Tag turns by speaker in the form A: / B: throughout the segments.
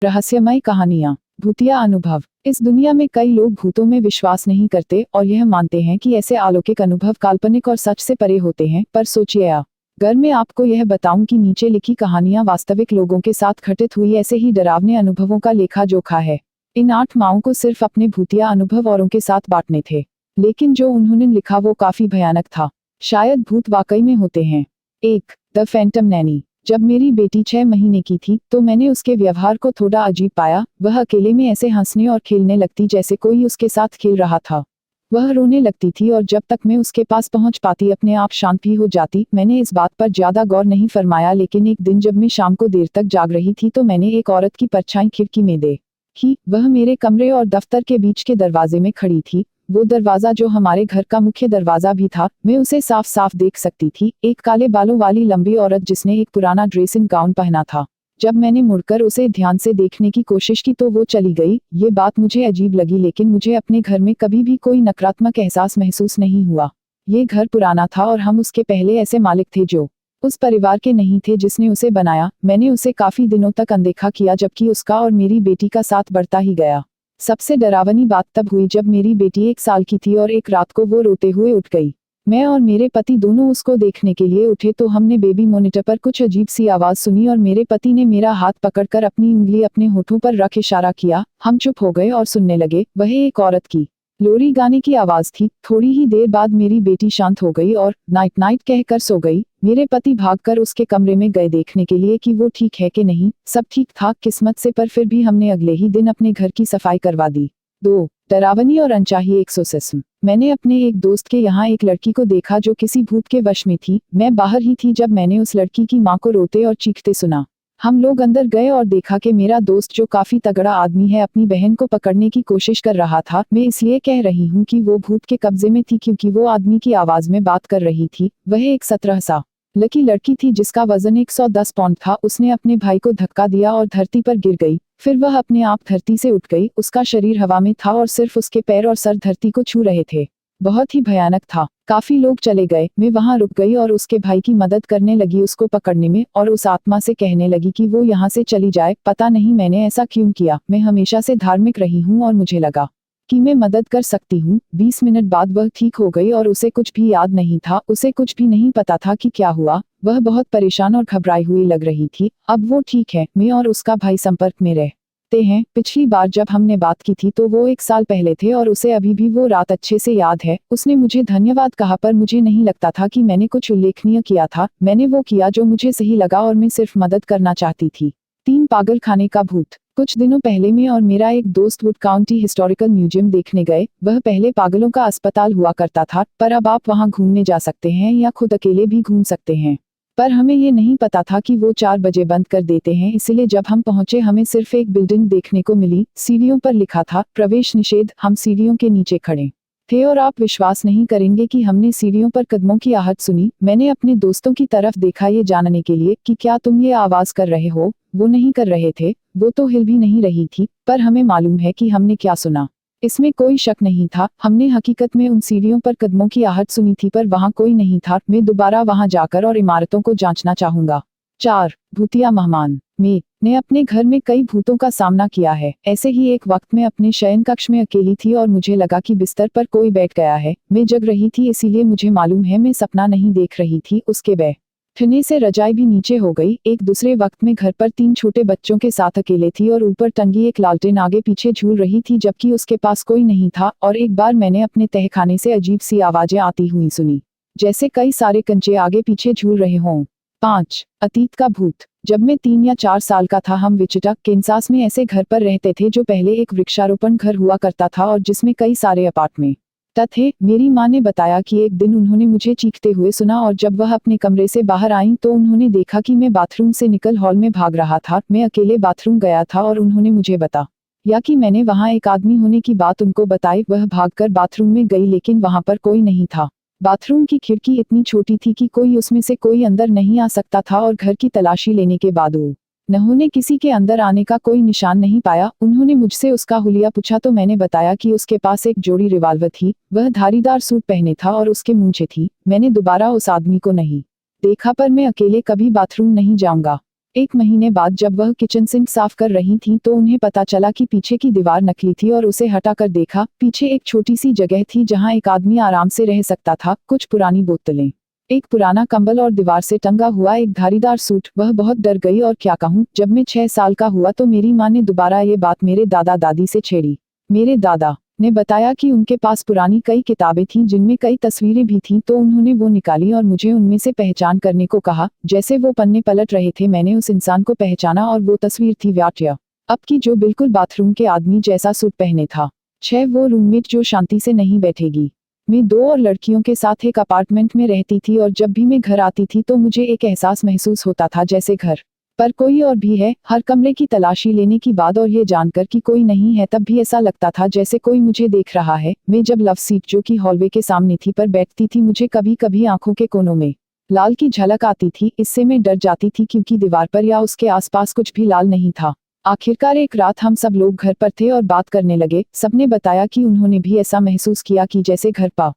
A: रहस्यमय कहानियाँ, भूतिया अनुभव। इस दुनिया में कई लोग भूतों में विश्वास नहीं करते और यह मानते हैं कि ऐसे अलौकिक अनुभव काल्पनिक और सच से परे होते हैं, पर सोचिए अगर मैं आपको यह बताऊं कि नीचे लिखी कहानियां वास्तविक लोगों के साथ घटित हुई ऐसे ही डरावने अनुभवों का लेखा जोखा है। इन 8 माओं को सिर्फ अपने भूतिया अनुभव औरों के साथ बांटने थे, लेकिन जो उन्होंने लिखा वो काफी भयानक था। शायद भूत वाकई में होते हैं। 1. The Phantom Naini. जब मेरी बेटी 6 महीने की थी तो मैंने उसके व्यवहार को थोड़ा अजीब पाया। वह अकेले में ऐसे हंसने और खेलने लगती जैसे कोई उसके साथ खेल रहा था। वह रोने लगती थी और जब तक मैं उसके पास पहुंच पाती अपने आप शांत भी हो जाती। मैंने इस बात पर ज्यादा गौर नहीं फरमाया, लेकिन एक दिन जब मैं शाम को देर तक जाग रही थी तो मैंने एक औरत की परछाई खिड़की में देखी। वह मेरे कमरे और दफ्तर के बीच के दरवाजे में खड़ी थी। वो दरवाजा जो हमारे घर का मुख्य दरवाजा भी था, मैं उसे साफ साफ देख सकती थी। एक काले बालों वाली लंबी औरत जिसने एक पुराना ड्रेसिंग गाउन पहना था। जब मैंने मुड़कर उसे ध्यान से देखने की कोशिश की तो वो चली गई। ये बात मुझे अजीब लगी, लेकिन मुझे अपने घर में कभी भी कोई नकारात्मक एहसास महसूस नहीं हुआ। ये घर पुराना था और हम उसके पहले ऐसे मालिक थे जो उस परिवार के नहीं थे जिसने उसे बनाया। मैंने उसे काफी दिनों तक अनदेखा किया, जबकि उसका और मेरी बेटी का साथ बढ़ता ही गया। सबसे डरावनी बात तब हुई जब मेरी बेटी 1 साल की थी और एक रात को वो रोते हुए उठ गई। मैं और मेरे पति दोनों उसको देखने के लिए उठे तो हमने बेबी मॉनिटर पर कुछ अजीब सी आवाज सुनी और मेरे पति ने मेरा हाथ पकड़कर अपनी उंगली अपने होठों पर रख इशारा किया। हम चुप हो गए और सुनने लगे। वह एक औरत की लोरी गाने की आवाज थी। थोड़ी ही देर बाद मेरी बेटी शांत हो गई और नाइट नाइट कहकर सो गई। मेरे पति भागकर उसके कमरे में गए देखने के लिए कि वो ठीक है कि नहीं। सब ठीक था किस्मत से, पर फिर भी हमने अगले ही दिन अपने घर की सफाई करवा दी। 2. डरावनी और अनचाही एक्सोर्सिज्म। मैंने अपने एक दोस्त के यहाँ एक लड़की को देखा जो किसी भूत के वश में थी। मैं बाहर ही थी जब मैंने उस लड़की की माँ को रोते और चीखते सुना। हम लोग अंदर गए और देखा कि मेरा दोस्त जो काफी तगड़ा आदमी है अपनी बहन को पकड़ने की कोशिश कर रहा था। मैं इसलिए कह रही हूँ कि वो भूत के कब्जे में थी क्योंकि वो आदमी की आवाज में बात कर रही थी। वह एक 17 साल की लड़की थी जिसका वजन 110 पाउंड था। उसने अपने भाई को धक्का दिया और धरती पर गिर गई। फिर वह अपने आप धरती से उठ गई। उसका शरीर हवा में था और सिर्फ उसके पैर और सर धरती को छू रहे थे। बहुत ही भयानक था। काफी लोग चले गए। मैं वहां रुक गई और उसके भाई की मदद करने लगी उसको पकड़ने में, और उस आत्मा से कहने लगी कि वो यहाँ से चली जाए। पता नहीं मैंने ऐसा क्यों किया। मैं हमेशा से धार्मिक रही हूँ और मुझे लगा कि मैं मदद कर सकती हूँ। 20 मिनट बाद वह ठीक हो गई और उसे कुछ भी याद नहीं था। उसे कुछ भी नहीं पता था कि क्या हुआ। वह बहुत परेशान और घबराई हुई लग रही थी। अब वो ठीक है। मैं और उसका भाई संपर्क में रहते हैं। पिछली बार जब हमने बात की थी तो वो 1 साल पहले थे और उसे अभी भी वो रात अच्छे से याद है। उसने मुझे धन्यवाद कहा, पर मुझे नहीं लगता था कि मैंने कुछ उल्लेखनीय किया था। मैंने वो किया जो मुझे सही लगा और मैं सिर्फ मदद करना चाहती थी। 3. पागल खाने का भूत। कुछ दिनों पहले मैं और मेरा एक दोस्त वुड काउंटी हिस्टोरिकल म्यूजियम देखने गए। वह पहले पागलों का अस्पताल हुआ करता था, पर अब आप वहां घूमने जा सकते हैं या खुद अकेले भी घूम सकते हैं। पर हमें ये नहीं पता था कि वो 4 बजे बंद कर देते हैं, इसलिए जब हम पहुंचे हमें सिर्फ एक बिल्डिंग देखने को मिली। सीढ़ियों पर लिखा था प्रवेश निषेध। हम सीढ़ियों के नीचे खड़े थे और आप विश्वास नहीं करेंगे कि हमने सीढ़ियों पर कदमों की आहट सुनी। मैंने अपने दोस्तों की तरफ देखा ये जानने के लिए कि क्या तुम ये आवाज कर रहे हो। वो नहीं कर रहे थे। वो तो हिल भी नहीं रही थी, पर हमें मालूम है कि हमने क्या सुना। इसमें कोई शक नहीं था। हमने हकीकत में उन सीढ़ियों पर कदमों की आहट सुनी थी, पर वहां कोई नहीं था। मैं दोबारा वहां जाकर और इमारतों को जांचना चाहूंगा। 4. भूतिया मेहमान। मैंने अपने घर में कई भूतों का सामना किया है। ऐसे ही एक वक्त में अपने शयन कक्ष में अकेली थी और मुझे लगा कि बिस्तर पर कोई बैठ गया है। मैं जग रही थी, इसीलिए मुझे मालूम है मैं सपना नहीं देख रही थी। उसके बैठने से रजाई भी नीचे हो गई। एक दूसरे वक्त में घर पर 3 छोटे बच्चों के साथ अकेले थी और ऊपर टंगी एक लालटेन आगे पीछे झूल रही थी जबकि उसके पास कोई नहीं था। और एक बार मैंने अपने तहखाने से अजीब सी आवाजें आती हुई सुनी, जैसे कई सारे कंचे आगे पीछे झूल रहे हों। 5. अतीत का भूत। जब मैं 3 या 4 साल का था हम विचिटा, केन्सास में ऐसे घर पर रहते थे जो पहले एक वृक्षारोपण घर हुआ करता था और जिसमें कई सारे अपार्टमेंट थे। मेरी माँ ने बताया कि एक दिन उन्होंने मुझे चीखते हुए सुना और जब वह अपने कमरे से बाहर आई तो उन्होंने देखा कि मैं बाथरूम से निकल हॉल में भाग रहा था। मैं अकेले बाथरूम गया था और उन्होंने मुझे बताया कि मैंने वहां एक आदमी होने की बात उनको बताई। वह भागकर बाथरूम में गई, लेकिन वहां पर कोई नहीं था। बाथरूम की खिड़की इतनी छोटी थी कि कोई उसमें से कोई अंदर नहीं आ सकता था और घर की तलाशी लेने के बाद उन्होंने किसी के अंदर आने का कोई निशान नहीं पाया। उन्होंने मुझसे उसका हुलिया पूछा तो मैंने बताया कि उसके पास एक जोड़ी रिवाल्वर थी। वह धारीदार सूट पहने था और उसके मूंछें थी। मैंने दोबारा उस आदमी को नहीं देखा, पर मैं अकेले कभी बाथरूम नहीं जाऊंगा। 1 महीने बाद जब वह किचन सिंक साफ कर रही थीं तो उन्हें पता चला कि पीछे की दीवार नकली थी और उसे हटाकर देखा, पीछे एक छोटी सी जगह थी जहां एक आदमी आराम से रह सकता था, कुछ पुरानी बोतलें, एक पुराना कंबल और दीवार से टंगा हुआ एक धारीदार सूट। वह बहुत डर गई और क्या कहूँ, जब मैं 6 साल का हुआ तो मेरी माँ ने दोबारा ये बात मेरे दादा दादी से छेड़ी। मेरे दादा ने बताया कि उनके पास पुरानी कई किताबें थीं जिनमें कई तस्वीरें भी थीं, तो उन्होंने वो निकाली और मुझे उनमें से पहचान करने को कहा। जैसे वो पन्ने पलट रहे थे मैंने उस इंसान को पहचाना और वो तस्वीर थी व्याट्या, अब की, जो बिल्कुल बाथरूम के आदमी जैसा सूट पहने था। 6 वो रूममेट जो शांति से नहीं बैठेगी। मैं 2 और लड़कियों के साथ एक अपार्टमेंट में रहती थी और जब भी मैं घर आती थी तो मुझे एक एहसास महसूस होता था जैसे घर पर कोई और भी है। हर कमरे की तलाशी लेने के बाद और ये जानकर कि कोई नहीं है तब भी ऐसा लगता था जैसे कोई मुझे देख रहा है। मैं जब लव सीट जो कि हॉलवे के सामने थी पर बैठती थी, मुझे कभी कभी आंखों के कोनों में लाल की झलक आती थी। इससे मैं डर जाती थी क्योंकि दीवार पर या उसके आसपास कुछ भी लाल नहीं था। आखिरकार एक रात हम सब लोग घर पर थे और बात करने लगे। सबने बताया कि उन्होंने भी ऐसा महसूस किया कि जैसे घर पर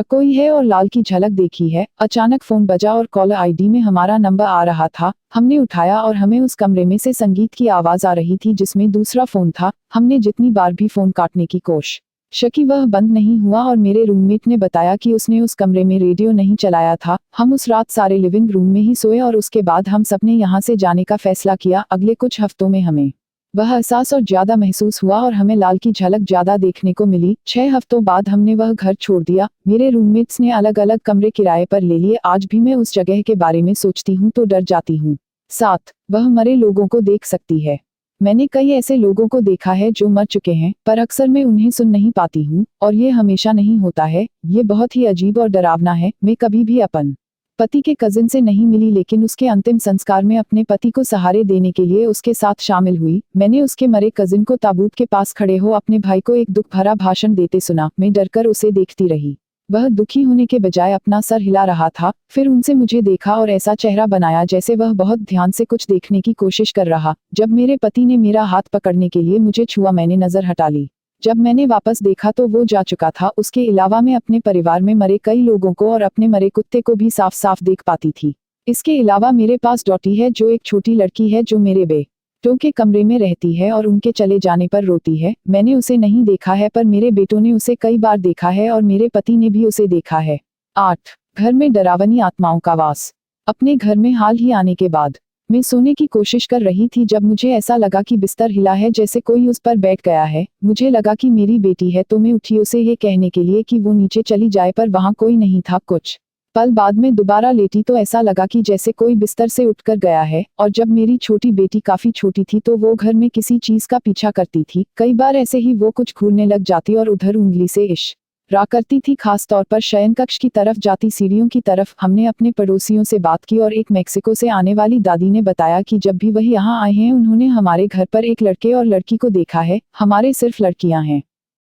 A: कोई है और लाल की झलक देखी है। अचानक फोन बजा और कॉलर आईडी में हमारा नंबर आ रहा था। हमने उठाया और हमें उस कमरे में से संगीत की आवाज आ रही थी जिसमें दूसरा फोन था। हमने जितनी बार भी फोन काटने की कोशिश की वह बंद नहीं हुआ और मेरे रूममेट ने बताया कि उसने उस कमरे में रेडियो नहीं चलाया था। हम उस रात सारे लिविंग रूम में ही सोए और उसके बाद हम सबने यहाँ से जाने का फैसला किया। अगले कुछ हफ्तों में हमें वह एहसास और ज्यादा महसूस हुआ और हमें लाल की झलक ज्यादा देखने को मिली। 6 हफ्तों बाद हमने वह घर छोड़ दिया। मेरे रूममेट्स ने अलग अलग कमरे किराए पर ले लिए। आज भी मैं उस जगह के बारे में सोचती हूँ तो डर जाती हूँ। 7 वह मरे लोगों को देख सकती है। मैंने कई ऐसे लोगों को देखा है जो मर चुके हैं, पर अक्सर मैं उन्हें सुन नहीं पाती हूँ और ये हमेशा नहीं होता है। ये बहुत ही अजीब और डरावना है। मैं कभी भी अपन पति के कजिन से नहीं मिली, लेकिन उसके अंतिम संस्कार में अपने पति को सहारे देने के लिए उसके साथ शामिल हुई। मैंने उसके मरे कजिन को ताबूत के पास खड़े हो अपने भाई को एक दुख भरा भाषण देते सुना। मैं डरकर उसे देखती रही। वह दुखी होने के बजाय अपना सर हिला रहा था। फिर उनसे मुझे देखा और ऐसा चेहरा बनाया जैसे वह बहुत ध्यान से कुछ देखने की कोशिश कर रहा। जब मेरे पति ने मेरा हाथ पकड़ने के लिए मुझे छुआ, मैंने नजर हटा ली। जब मैंने वापस देखा तो वो जा चुका था। उसके अलावा मैं अपने परिवार में मरे कई लोगों को और अपने मरे कुत्ते को भी साफ साफ देख पाती थी। इसके अलावा मेरे पास डॉटी है जो एक छोटी लड़की है जो मेरे बेटों के कमरे में रहती है और उनके चले जाने पर रोती है। मैंने उसे नहीं देखा है पर मेरे बेटों ने उसे कई बार देखा है और मेरे पति ने भी उसे देखा है। 8 घर में डरावनी आत्माओं का वास। अपने घर में हाल ही आने के बाद मैं सोने की कोशिश कर रही थी जब मुझे ऐसा लगा कि बिस्तर हिला है जैसे कोई उस पर बैठ गया है। मुझे लगा कि मेरी बेटी है तो मैं उठी उसे ये कहने के लिए कि वो नीचे चली जाए, पर वहां कोई नहीं था। कुछ पल बाद में दोबारा लेटी तो ऐसा लगा कि जैसे कोई बिस्तर से उठकर गया है। और जब मेरी छोटी बेटी काफी छोटी थी तो वो घर में किसी चीज का पीछा करती थी। कई बार ऐसे ही वो कुछ घूरने लग जाती और उधर उंगली से इशारा करती थी, खास तौर पर शयन कक्ष की तरफ जाती सीढ़ियों की तरफ। हमने अपने पड़ोसियों से बात की और एक मेक्सिको से आने वाली दादी ने बताया कि जब भी वह यहाँ आए हैं उन्होंने हमारे घर पर एक लड़के और लड़की को देखा है। हमारे सिर्फ लड़कियां हैं।